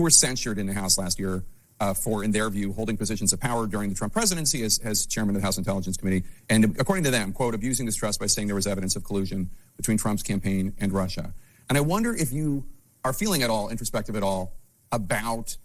were censured in the House last year for, in their view, holding positions of power during the Trump presidency as chairman of the House Intelligence Committee. And according to them, quote, abusing this trust by saying there was evidence of collusion between Trump's campaign and Russia. And I wonder if you are feeling at all, introspective at all, about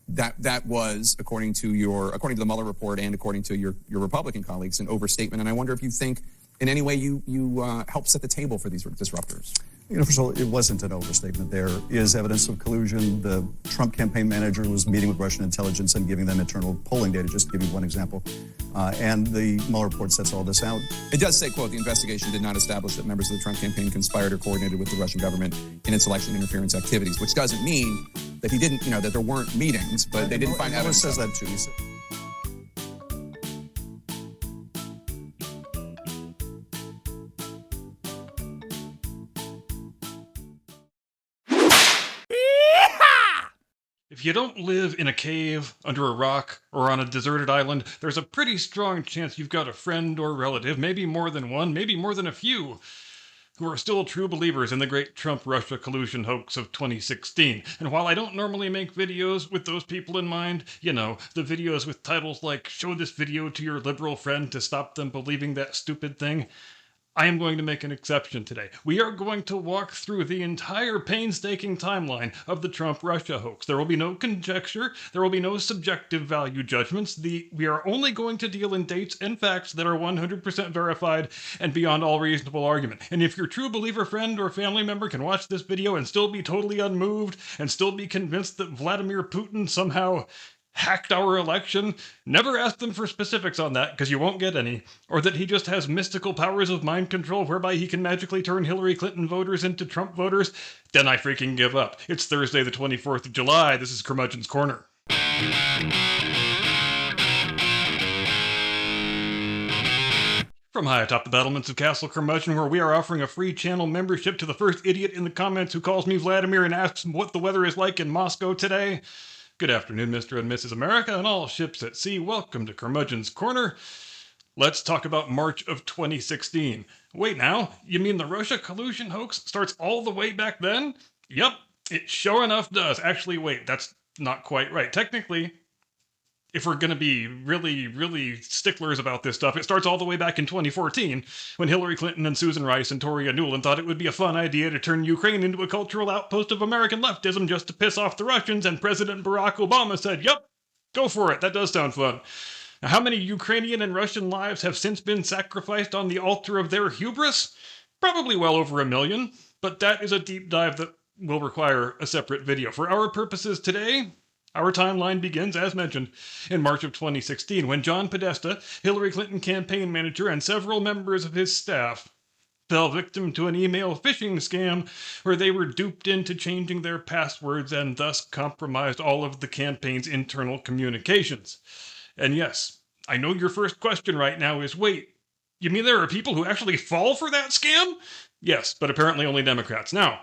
that was, according to the Mueller report and according to your Republican colleagues, an overstatement. And I wonder if you think in any way you help set the table for these disruptors. First of all, it wasn't an overstatement. There is evidence of collusion. The Trump campaign manager was meeting with Russian intelligence and giving them internal polling data, just to give you one example. And the Mueller report sets all this out. It does say, quote, the investigation did not establish that members of the Trump campaign conspired or coordinated with the Russian government in its election interference activities, which doesn't mean that he didn't, that there weren't meetings, but they didn't find evidence. Mueller says that too. He said, if you don't live in a cave, under a rock, or on a deserted island, there's a pretty strong chance you've got a friend or relative, maybe more than one, maybe more than a few, who are still true believers in the great Trump-Russia collusion hoax of 2016. And while I don't normally make videos with those people in mind, the videos with titles like, show this video to your liberal friend to stop them believing that stupid thing, I am going to make an exception today. We are going to walk through the entire painstaking timeline of the Trump-Russia hoax. There will be no conjecture. There will be no subjective value judgments. We are only going to deal in dates and facts that are 100% verified and beyond all reasonable argument. And if your true believer friend or family member can watch this video and still be totally unmoved and still be convinced that Vladimir Putin somehow hacked our election, never ask them for specifics on that, because you won't get any, or that he just has mystical powers of mind control whereby he can magically turn Hillary Clinton voters into Trump voters, then I freaking give up. It's Thursday the 24th of July, this is Curmudgeon's Corner. From high atop the battlements of Castle Curmudgeon, where we are offering a free channel membership to the first idiot in the comments who calls me Vladimir and asks what the weather is like in Moscow today. Good afternoon, Mr. and Mrs. America, and all ships at sea. Welcome to Curmudgeon's Corner. Let's talk about March of 2016. Wait now, you mean the Russia collusion hoax starts all the way back then? Yep, it sure enough does. Actually, wait, that's not quite right. Technically, if we're going to be really, really sticklers about this stuff, it starts all the way back in 2014, when Hillary Clinton and Susan Rice and Toria Nuland thought it would be a fun idea to turn Ukraine into a cultural outpost of American leftism just to piss off the Russians, and President Barack Obama said, yep, go for it, that does sound fun. Now, how many Ukrainian and Russian lives have since been sacrificed on the altar of their hubris? Probably well over 1 million, but that is a deep dive that will require a separate video. For our purposes today, our timeline begins, as mentioned, in March of 2016, when John Podesta, Hillary Clinton campaign manager, and several members of his staff fell victim to an email phishing scam where they were duped into changing their passwords and thus compromised all of the campaign's internal communications. And yes, I know your first question right now is, wait, you mean there are people who actually fall for that scam? Yes, but apparently only Democrats. Now,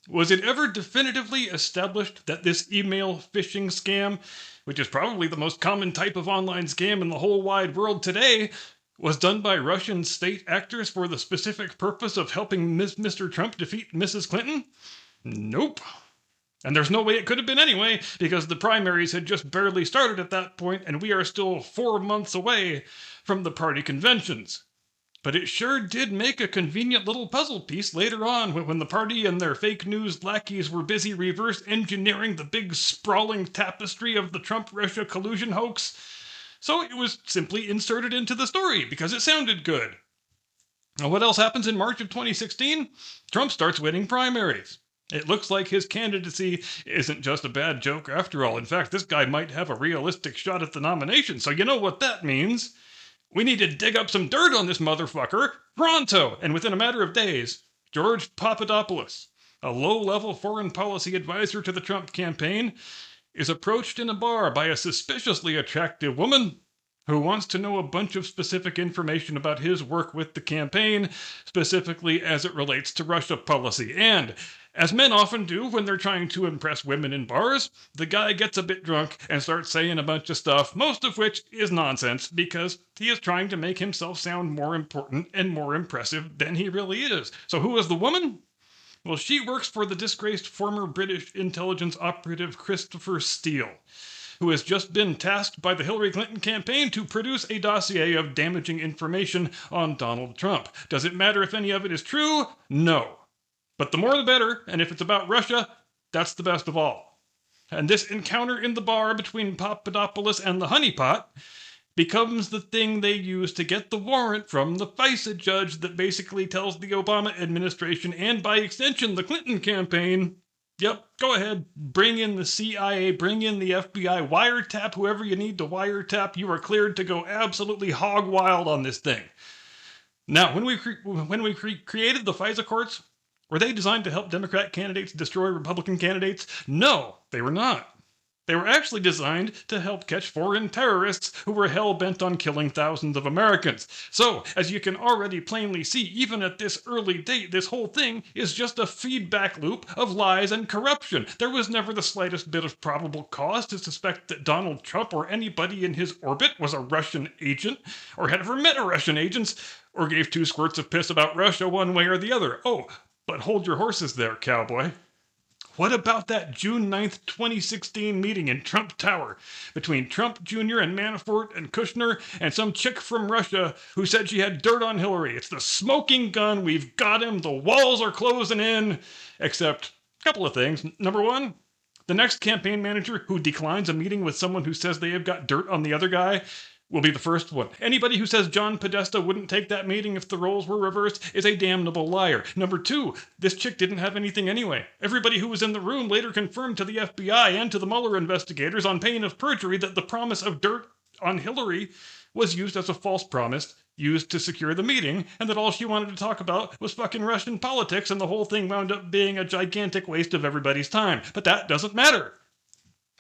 was it ever definitively established that this email phishing scam, which is probably the most common type of online scam in the whole wide world today, was done by Russian state actors for the specific purpose of helping Mr. Trump defeat Mrs. Clinton? Nope. And there's no way it could have been anyway, because the primaries had just barely started at that point, and we are still 4 months away from the party conventions. But it sure did make a convenient little puzzle piece later on when the party and their fake news lackeys were busy reverse engineering the big sprawling tapestry of the Trump-Russia collusion hoax. So it was simply inserted into the story because it sounded good. Now, what else happens in March of 2016? Trump starts winning primaries. It looks like his candidacy isn't just a bad joke after all. In fact, this guy might have a realistic shot at the nomination, so you know what that means. We need to dig up some dirt on this motherfucker pronto! And within a matter of days, George Papadopoulos, a low-level foreign policy advisor to the Trump campaign, is approached in a bar by a suspiciously attractive woman who wants to know a bunch of specific information about his work with the campaign, specifically as it relates to Russia policy. And, as men often do when they're trying to impress women in bars, the guy gets a bit drunk and starts saying a bunch of stuff, most of which is nonsense, because he is trying to make himself sound more important and more impressive than he really is. So who is the woman? Well, she works for the disgraced former British intelligence operative Christopher Steele, who has just been tasked by the Hillary Clinton campaign to produce a dossier of damaging information on Donald Trump. Does it matter if any of it is true? No. But the more the better, and if it's about Russia, that's the best of all. And this encounter in the bar between Papadopoulos and the honeypot becomes the thing they use to get the warrant from the FISA judge that basically tells the Obama administration, and by extension the Clinton campaign, yep, go ahead, bring in the CIA, bring in the FBI, wiretap whoever you need to wiretap. You are cleared to go absolutely hog wild on this thing. Now, when we created the FISA courts, were they designed to help Democrat candidates destroy Republican candidates? No, they were not. They were actually designed to help catch foreign terrorists who were hell-bent on killing thousands of Americans. So, as you can already plainly see, even at this early date, this whole thing is just a feedback loop of lies and corruption. There was never the slightest bit of probable cause to suspect that Donald Trump or anybody in his orbit was a Russian agent, or had ever met a Russian agent, or gave two squirts of piss about Russia one way or the other. Oh, but hold your horses there, cowboy. What about that June 9th, 2016 meeting in Trump Tower between Trump Jr. and Manafort and Kushner and some chick from Russia who said she had dirt on Hillary? It's the smoking gun. We've got him. The walls are closing in. Except a couple of things. Number one, the next campaign manager who declines a meeting with someone who says they have got dirt on the other guy will be the first one. Anybody who says John Podesta wouldn't take that meeting if the roles were reversed is a damnable liar. Number two, this chick didn't have anything anyway. Everybody who was in the room later confirmed to the FBI and to the Mueller investigators on pain of perjury that the promise of dirt on Hillary was used as a false promise, used to secure the meeting, and that all she wanted to talk about was fucking Russian politics, and the whole thing wound up being a gigantic waste of everybody's time. But that doesn't matter.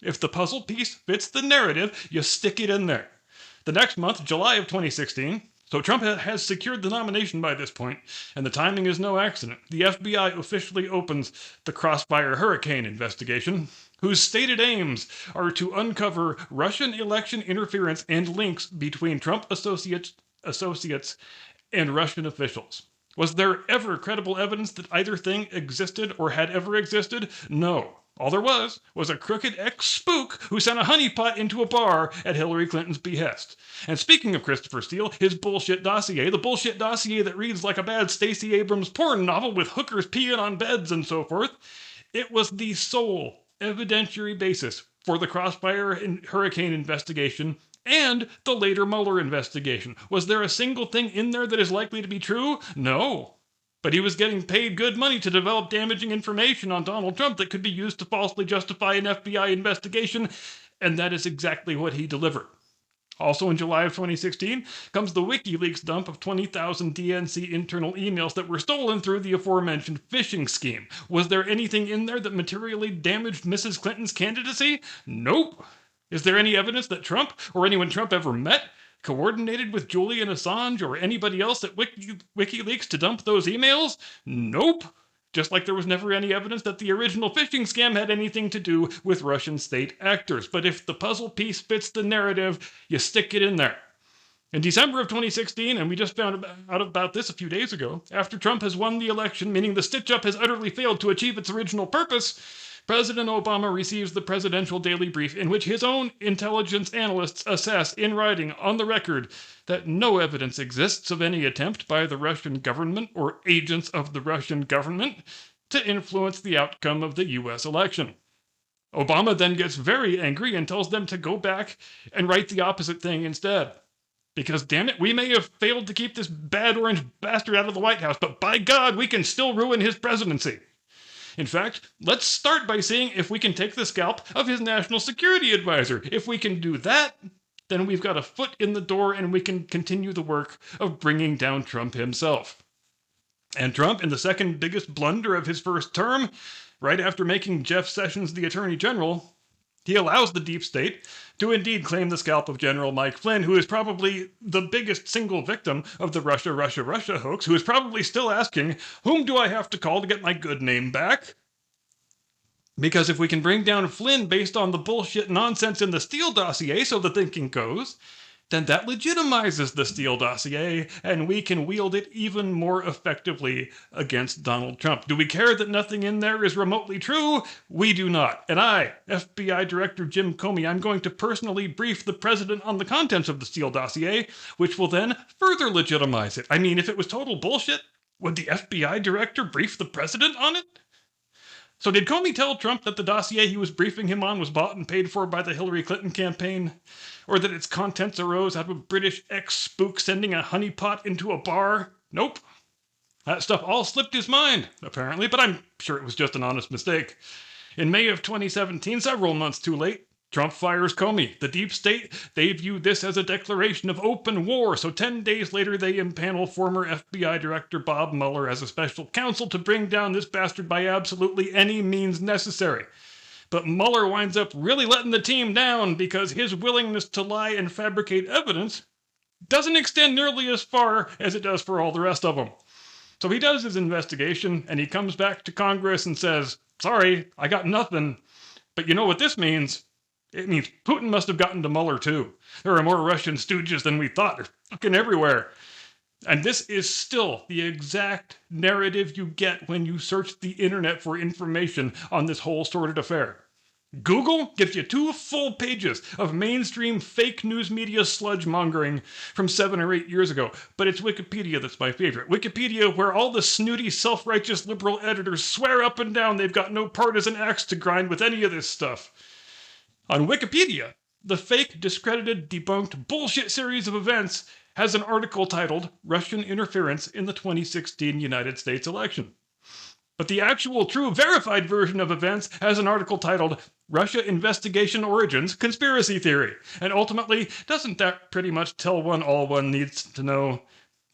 If the puzzle piece fits the narrative, you stick it in there. The next month, July of 2016, so Trump has secured the nomination by this point, and the timing is no accident. The FBI officially opens the Crossfire Hurricane investigation, whose stated aims are to uncover Russian election interference and links between Trump associates and Russian officials. Was there ever credible evidence that either thing existed or had ever existed? No. All there was a crooked ex-spook who sent a honeypot into a bar at Hillary Clinton's behest. And speaking of Christopher Steele, his bullshit dossier, the bullshit dossier that reads like a bad Stacey Abrams porn novel with hookers peeing on beds and so forth, it was the sole evidentiary basis for the Crossfire Hurricane investigation and the later Mueller investigation. Was there a single thing in there that is likely to be true? No. But he was getting paid good money to develop damaging information on Donald Trump that could be used to falsely justify an FBI investigation, and that is exactly what he delivered. Also in July of 2016 comes the WikiLeaks dump of 20,000 DNC internal emails that were stolen through the aforementioned phishing scheme. Was there anything in there that materially damaged Mrs. Clinton's candidacy? Nope. Is there any evidence that Trump, or anyone Trump ever met, coordinated with Julian Assange or anybody else at WikiLeaks to dump those emails? Nope. Just like there was never any evidence that the original phishing scam had anything to do with Russian state actors. But if the puzzle piece fits the narrative, you stick it in there. In December of 2016, and we just found out about this a few days ago, after Trump has won the election, meaning the stitch-up has utterly failed to achieve its original purpose, President Obama receives the presidential daily brief in which his own intelligence analysts assess in writing on the record that no evidence exists of any attempt by the Russian government or agents of the Russian government to influence the outcome of the U.S. election. Obama then gets very angry and tells them to go back and write the opposite thing instead. Because, damn it, we may have failed to keep this bad orange bastard out of the White House, but by God, we can still ruin his presidency. In fact, let's start by seeing if we can take the scalp of his national security advisor. If we can do that, then we've got a foot in the door and we can continue the work of bringing down Trump himself. And Trump, in the second biggest blunder of his first term, right after making Jeff Sessions the Attorney General, he allows the deep state to indeed claim the scalp of General Mike Flynn, who is probably the biggest single victim of the Russia hoax, who is probably still asking, whom do I have to call to get my good name back? Because if we can bring down Flynn based on the bullshit nonsense in the Steele dossier, so the thinking goes, then that legitimizes the Steele dossier, and we can wield it even more effectively against Donald Trump. Do we care that nothing in there is remotely true? We do not. And I, FBI Director Jim Comey, I'm going to personally brief the president on the contents of the Steele dossier, which will then further legitimize it. I mean, if it was total bullshit, would the FBI director brief the president on it? So did Comey tell Trump that the dossier he was briefing him on was bought and paid for by the Hillary Clinton campaign? Or that its contents arose out of a British ex-spook sending a honeypot into a bar? Nope. That stuff all slipped his mind, apparently, but I'm sure it was just an honest mistake. In May of 2017, several months too late, Trump fires Comey. The deep state, they view this as a declaration of open war, so 10 days later they impanel former FBI Director Bob Mueller as a special counsel to bring down this bastard by absolutely any means necessary. But Mueller winds up really letting the team down because his willingness to lie and fabricate evidence doesn't extend nearly as far as it does for all the rest of them. So he does his investigation, and he comes back to Congress and says, sorry, I got nothing. But you know what this means? It means Putin must have gotten to Mueller too. There are more Russian stooges than we thought. They're fucking everywhere. And this is still the exact narrative you get when you search the internet for information on this whole sordid affair. Google gives you 2 full pages of mainstream fake news media sludge mongering from 7 or 8 years ago, but it's Wikipedia that's my favorite. Wikipedia, where all the snooty, self-righteous liberal editors swear up and down they've got no partisan axe to grind with any of this stuff. On Wikipedia, the fake, discredited, debunked bullshit series of events has an article titled Russian Interference in the 2016 United States Election. But the actual, true, verified version of events has an article titled Russia Investigation Origins Conspiracy Theory. And ultimately, doesn't that pretty much tell one all one needs to know?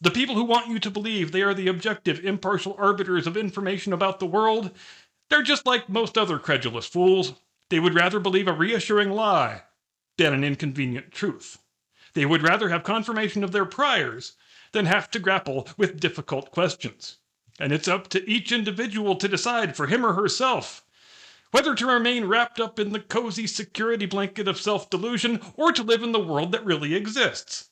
The people who want you to believe they are the objective, impartial arbiters of information about the world, they're just like most other credulous fools. They would rather believe a reassuring lie than an inconvenient truth. They would rather have confirmation of their priors than have to grapple with difficult questions. And it's up to each individual to decide for him or herself whether to remain wrapped up in the cozy security blanket of self-delusion or to live in the world that really exists.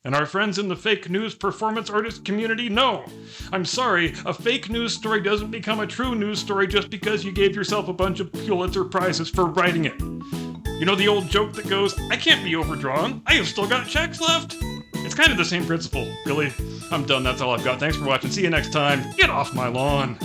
And our friends in the fake news performance artist community know. I'm sorry, a fake news story doesn't become a true news story just because you gave yourself a bunch of Pulitzer Prizes for writing it. You know the old joke that goes, I can't be overdrawn, I have still got checks left? It's kind of the same principle, really. I'm done, that's all I've got. Thanks for watching, see you next time. Get off my lawn.